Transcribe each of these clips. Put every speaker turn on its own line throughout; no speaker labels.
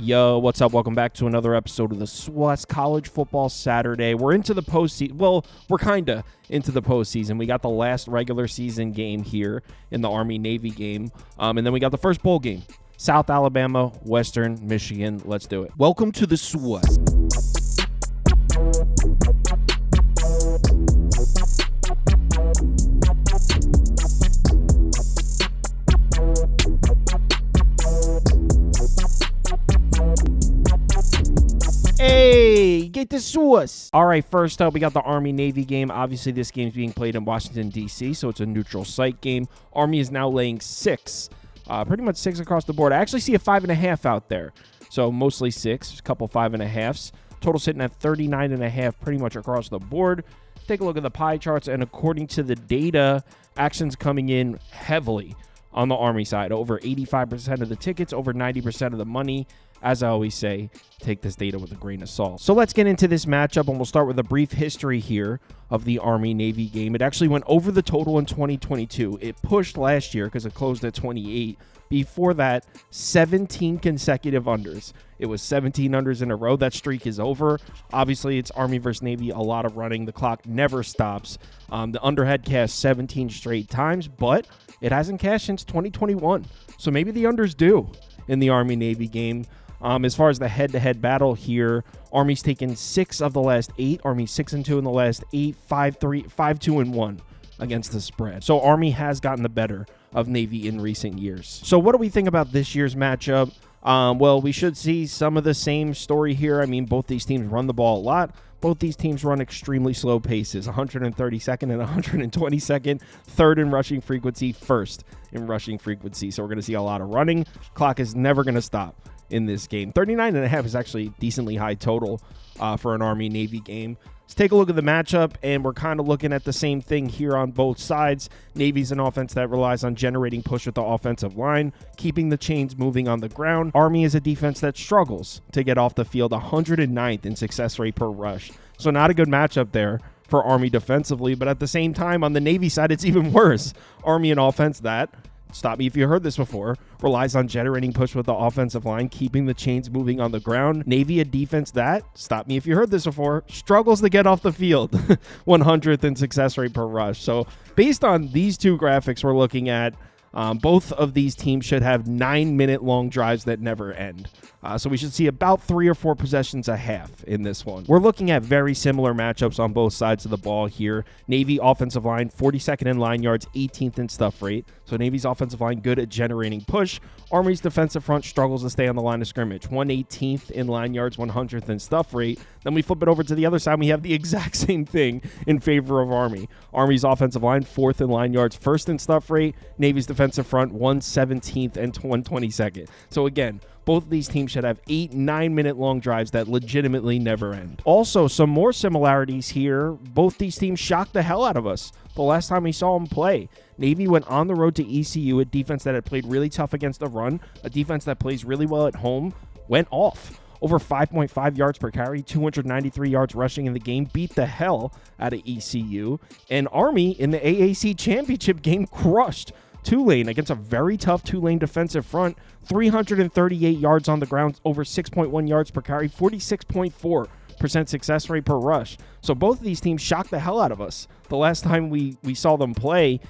Yo, what's up? Welcome back to another episode of the SWAS College Football Saturday. We're into the postseason. Well, we're kind of into the postseason. We got the last regular season game here in the Army-Navy game, and then we got the first bowl game. South Alabama, Western Michigan. Let's do it. Welcome to the SWAS. Hey, get the sauce. All right, first up, we got the Army-Navy game. Obviously, this game is being played in Washington, D.C., so it's a neutral site game. Army is now laying 6, pretty much 6 across the board. I actually see a 5.5 out there, so mostly 6, a couple 5.5s. Total sitting at 39.5 pretty much across the board. Take a look at the pie charts, and according to the data, action's coming in heavily on the Army side. Over 85% of the tickets, over 90% of the money. As I always say, take this data with a grain of salt. So let's get into this matchup, and we'll start with a brief history here of the Army-Navy game. It actually went over the total in 2022. It pushed last year because it closed at 28. Before that, 17 consecutive unders. It was 17 unders in a row. That streak is over. Obviously, it's Army versus Navy, a lot of running. The clock never stops. The under had cashed 17 straight times, but it hasn't cashed since 2021. So maybe the unders do in the Army-Navy game. As far as the head-to-head battle here, Army's taken 6 of the last 8. Army 6-2 in the last 8, 5-3, 5-2-1 against the spread. So Army has gotten the better of Navy in recent years. So what do we think about this year's matchup? Well, we should see some of the same story here. I mean, both these teams run the ball a lot. Both these teams run extremely slow paces, 132nd and 122nd, third in rushing frequency, first in rushing frequency. So we're going to see a lot of running. Clock is never going to stop in this game. 39.5 is actually decently high total for an Army-Navy game. Let's take a look at the matchup, and we're kind of looking at the same thing here on both sides. Navy's an offense that relies on generating push with the offensive line, keeping the chains moving on the ground. Army is a defense that struggles to get off the field, 109th in success rate per rush. So not a good matchup there for Army defensively, but at the same time, on the Navy side, it's even worse. Army an offense that, stop me if you heard this before, relies on generating push with the offensive line, keeping the chains moving on the ground. Navy, a defense that, stop me if you heard this before, struggles to get off the field, 100th in success rate per rush. So based on these two graphics we're looking at, both of these teams should have 9-minute long drives that never end. So we should see about 3 or 4 possessions a half in this one. We're looking at very similar matchups on both sides of the ball here. Navy offensive line, 42nd in line yards, 18th in stuff rate. So Navy's offensive line good at generating push. Army's defensive front struggles to stay on the line of scrimmage, 118th in line yards, 100th in stuff rate. Then we flip it over to the other side, and we have the exact same thing in favor of Army. Army's offensive line, 4th in line yards, 1st in stuff rate. Navy's defensive front, 117th and 122nd. So again, both of these teams should have 8 9-minute long drives that legitimately never end. Also, some more similarities here. Both these teams shocked the hell out of us the last time we saw them play. Navy went on the road to ECU, a defense that had played really tough against the run, a defense that plays really well at home, went off. Over 5.5 yards per carry, 293 yards rushing in the game, beat the hell out of ECU. And Army in the AAC championship game crushed Tulane against a very tough Tulane defensive front, 338 yards on the ground, over 6.1 yards per carry, 46.4% success rate per rush. So both of these teams shocked the hell out of us the last time we saw them play.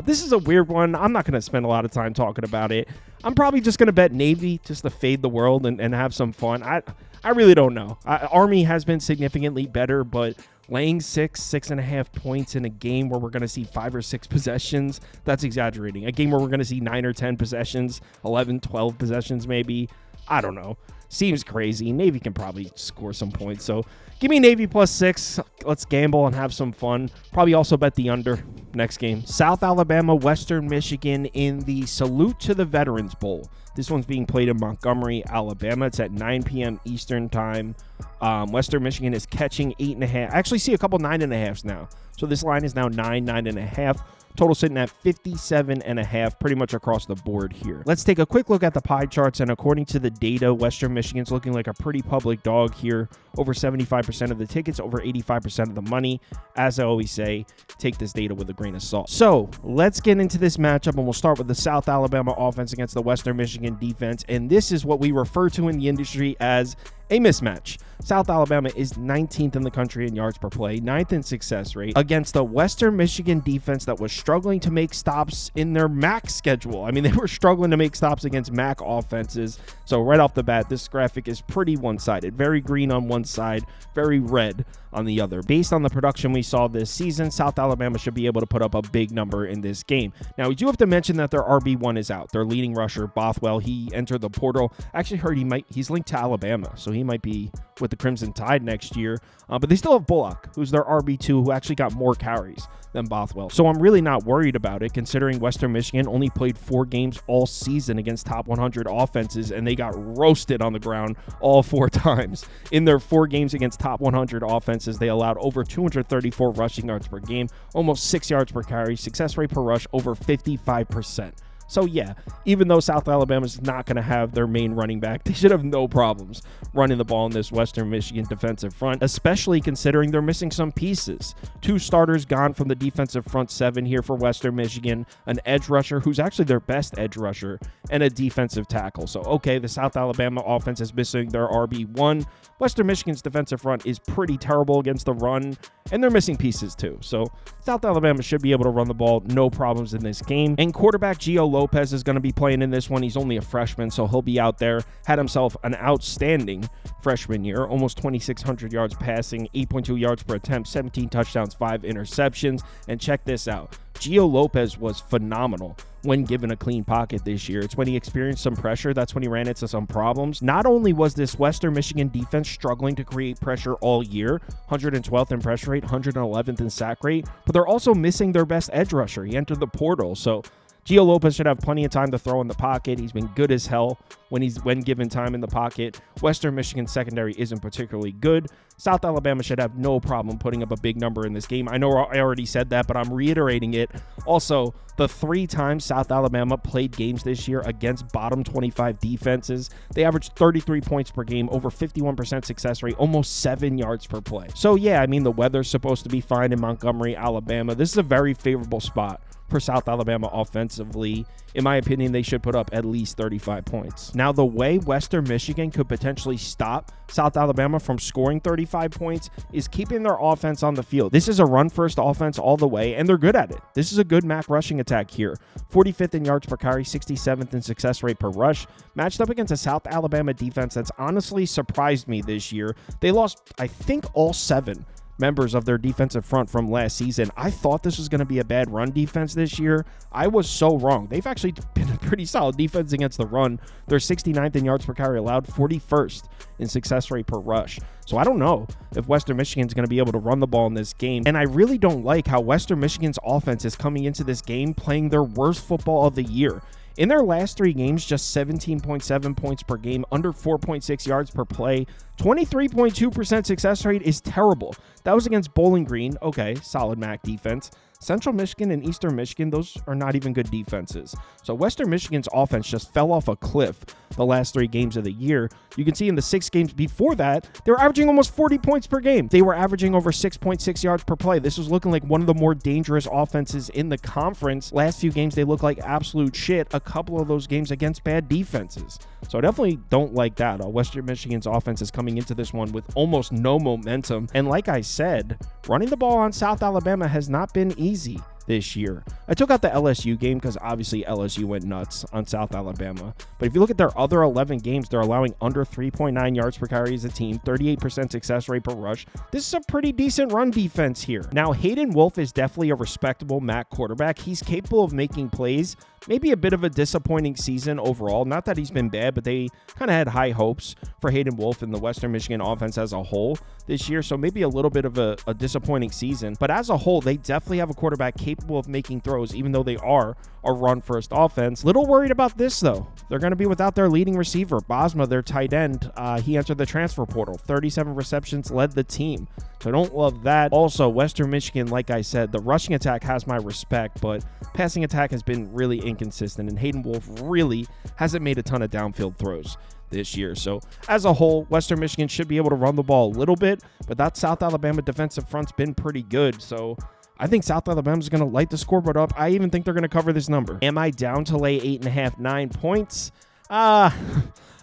This is a weird one. I'm not going to spend a lot of time talking about it. I'm probably just going to bet Navy just to fade the world and have some fun. I really don't know. Army has been significantly better, but laying 6.5 points in a game where we're going to see 5 or 6 possessions, that's exaggerating. A game where we're going to see 9 or 10 possessions, 11, 12 possessions maybe, I don't know. Seems crazy. Navy can probably score some points. So give me Navy plus 6. Let's gamble and have some fun. Probably also bet the under next game. South Alabama, Western Michigan in the Salute to the Veterans Bowl. This one's being played in Montgomery, Alabama. It's at 9 p.m. Eastern time. Western Michigan is catching 8.5. I actually see a couple 9.5s now. So this line is now 9.5. Total sitting at 57.5, pretty much across the board here. Let's take a quick look at the pie charts, and according to the data, Western Michigan's looking like a pretty public dog here. Over 75% of the tickets, over 85% of the money. As I always say, take this data with a grain of salt. So let's get into this matchup, and we'll start with the South Alabama offense against the Western Michigan defense, and this is what we refer to in the industry as a mismatch. South Alabama is 19th in the country in yards per play, 9th in success rate, against the Western Michigan defense that was struggling to make stops in their MAC schedule. I mean, they were struggling to make stops against MAC offenses. So right off the bat, this graphic is pretty one-sided. Very green on one side, very red on the other. Based on the production we saw this season, South Alabama should be able to put up a big number in this game. Now, we do have to mention that their RB1 is out. Their leading rusher, Bothwell, he entered the portal. I actually heard he's linked to Alabama, so he might be with the Crimson Tide next year. But they still have Bullock, who's their RB2, who actually got more carries than Bothwell. So I'm really not worried about it, considering Western Michigan only played 4 games all season against top 100 offenses, and they got roasted on the ground all 4 times. In their 4 games against top 100 offenses, they allowed over 234 rushing yards per game, almost 6 yards per carry, success rate per rush over 55%. So yeah, even though South Alabama's not going to have their main running back, they should have no problems running the ball in this Western Michigan defensive front, especially considering they're missing some pieces. 2 starters gone from the defensive front 7 here for Western Michigan, an edge rusher who's actually their best edge rusher, and a defensive tackle. So okay, the South Alabama offense is missing their RB1. Western Michigan's defensive front is pretty terrible against the run, and they're missing pieces too. So South Alabama should be able to run the ball, no problems in this game. And quarterback Gio Lopez is going to be playing in this one. He's only a freshman, so he'll be out there. Had himself an outstanding freshman year, almost 2,600 yards passing, 8.2 yards per attempt, 17 touchdowns, 5 interceptions. And check this out. Gio Lopez was phenomenal when given a clean pocket this year. It's when he experienced some pressure. That's when he ran into some problems. Not only was this Western Michigan defense struggling to create pressure all year, 112th in pressure rate, 111th in sack rate, but they're also missing their best edge rusher. He entered the portal, so Gio Lopez should have plenty of time to throw in the pocket. He's been good as hell when given time in the pocket. Western Michigan's secondary isn't particularly good. South Alabama should have no problem putting up a big number in this game. I know I already said that, but I'm reiterating it. Also, the 3 times South Alabama played games this year against bottom 25 defenses, they averaged 33 points per game, over 51% success rate, almost 7 yards per play. So yeah, I mean, the weather's supposed to be fine in Montgomery, Alabama. This is a very favorable spot for South Alabama offensively. In my opinion, they should put up at least 35 points. Now, the way Western Michigan could potentially stop South Alabama from scoring 35 points is keeping their offense on the field. This is a run-first offense all the way, and they're good at it. This is a good MAC rushing attack here. 45th in yards per carry, 67th in success rate per rush, matched up against a South Alabama defense that's honestly surprised me this year. They lost, I think, all 7 members of their defensive front from last season. I thought this was going to be a bad run defense this year. I was so wrong. They've actually been a pretty solid defense against the run. They're 69th in yards per carry allowed, 41st in success rate per rush. So I don't know if Western Michigan's going to be able to run the ball in this game. And I really don't like how Western Michigan's offense is coming into this game playing their worst football of the year. In their last 3 games, just 17.7 points per game, under 4.6 yards per play, 23.2% success rate is terrible. That was against Bowling Green. Okay, solid MAC defense. Central Michigan and Eastern Michigan, those are not even good defenses. So Western Michigan's offense just fell off a cliff the last 3 games of the year. You can see in the 6 games before that, they were averaging almost 40 points per game. They were averaging over 6.6 yards per play. This was looking like one of the more dangerous offenses in the conference. Last few games, they look like absolute shit. A couple of those games against bad defenses. So I definitely don't like that. Western Michigan's offense is coming into this one with almost no momentum. And like I said, running the ball on South Alabama has not been easy this year. I took out the LSU game because obviously LSU went nuts on South Alabama. But if you look at their other 11 games, they're allowing under 3.9 yards per carry as a team, 38% success rate per rush. This is a pretty decent run defense here. Now, Hayden Wolf is definitely a respectable MAC quarterback. He's capable of making plays. Maybe a bit of a disappointing season overall. Not that he's been bad, but they kind of had high hopes for Hayden Wolf and the Western Michigan offense as a whole this year. So maybe a little bit of a disappointing season. But as a whole, they definitely have a quarterback capable capable of making throws, even though they are a run-first offense. Little worried about this, though. They're going to be without their leading receiver, Bosma, their tight end. He entered the transfer portal. 37 receptions, led the team. So I don't love that. Also, Western Michigan, like I said, the rushing attack has my respect, but passing attack has been really inconsistent, and Hayden Wolf really hasn't made a ton of downfield throws this year. So as a whole, Western Michigan should be able to run the ball a little bit, but that South Alabama defensive front's been pretty good. So I think South Alabama's going to light the scoreboard up. I even think they're going to cover this number. Am I down to lay 8.5, 9 points?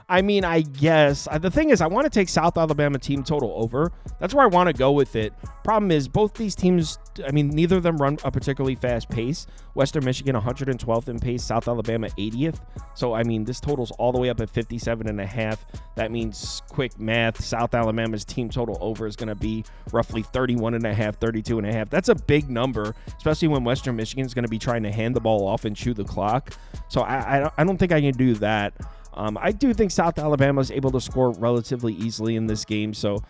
I mean, I guess. The thing is, I want to take South Alabama team total over. That's where I want to go with it. Problem is, both these teams, I mean, neither of them run a particularly fast pace. Western Michigan 112th in pace, South Alabama 80th. So, I mean, this total's all the way up at 57.5. That means, quick math, South Alabama's team total over is going to be roughly 31.5, 32.5. That's a big number, especially when Western Michigan's going to be trying to hand the ball off and chew the clock. So, I don't think I can do that. I do think South Alabama is able to score relatively easily in this game, so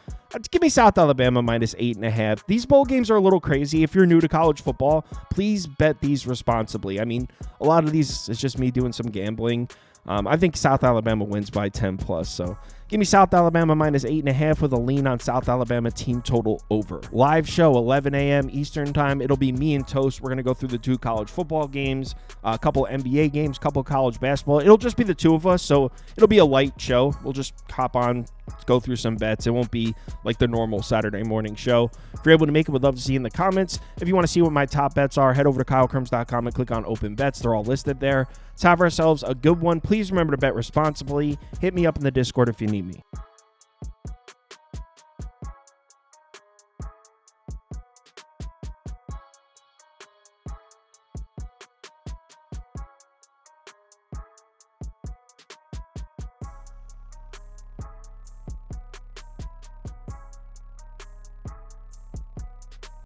give me South Alabama minus 8.5. These bowl games are a little crazy. If you're new to college football, please bet these responsibly. I mean, a lot of these is just me doing some gambling. I think South Alabama wins by 10 plus, so give me South Alabama minus 8.5 with a lean on South Alabama team total over. Live show, 11 a.m. Eastern time. It'll be me and Toast. We're going to go through the 2 college football games, a couple NBA games, a couple college basketball. It'll just be the 2 of us, so it'll be a light show. We'll just hop on, go through some bets. It won't be like the normal Saturday morning show. If you're able to make it, we'd love to see you in the comments. If you want to see what my top bets are, head over to KyleKirms.com and click on open bets. They're all listed there. Let's have ourselves a good one. Please remember to bet responsibly. Hit me up in the Discord if you need me.